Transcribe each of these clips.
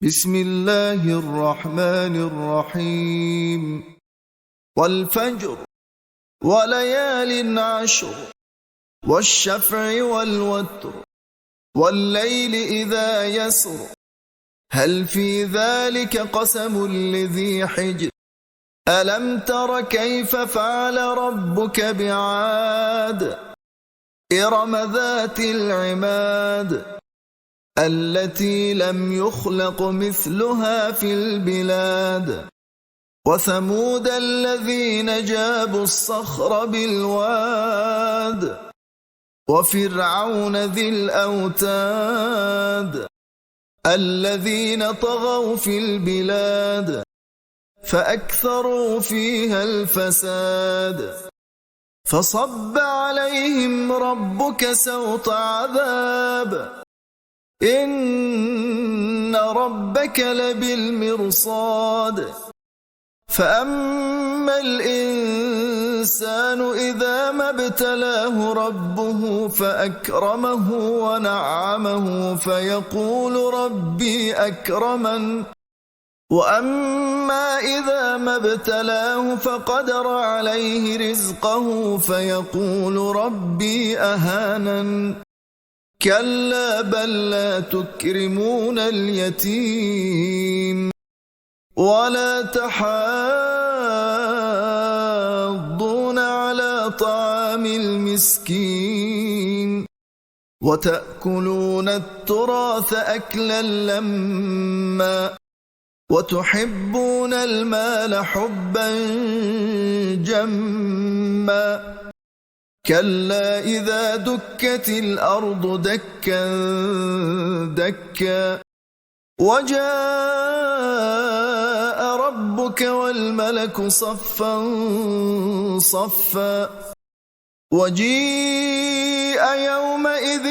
بسم الله الرحمن الرحيم والفجر وليال عشر والشفع والوتر والليل إذا يسر هل في ذلك قسم لذي حجر ألم تر كيف فعل ربك بعاد إرم ذات العماد التي لم يخلق مثلها في البلاد وثمود الذين جابوا الصخر بالواد وفرعون ذي الأوتاد الذين طغوا في البلاد فأكثروا فيها الفساد فصب عليهم ربك سوط عذاب إن ربك لبالمرصاد فأما الإنسان إذا ما ابتلاه ربه فأكرمه ونعمه فيقول ربي أكرمن وأما إذا ما ابتلاه فقدر عليه رزقه فيقول ربي أهانن كلا بل لا تكرمون اليتيم ولا تحاضون على طعام المسكين وتأكلون التراث أكلا لما وتحبون المال حبا جما كلا إذا دكت الأرض دكا دكا وجاء ربك والملك صفا صفا وجيء يومئذ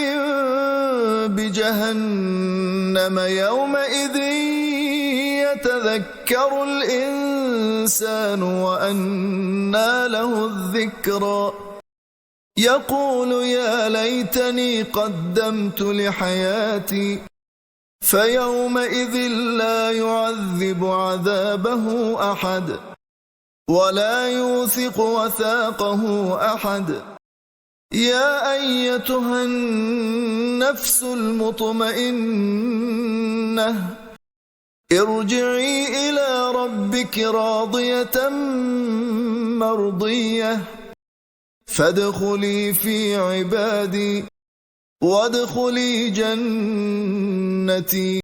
بجهنم يومئذ يتذكر الإنسان وأنى له الذكرى يقول يا ليتني قدمت لحياتي فيومئذ لا يعذب عذابه أحد ولا يوثق وثاقه أحد يا أيتها النفس المطمئنة ارجعي إلى ربك راضية مرضية فادخلي في عبادي وادخلي جنتي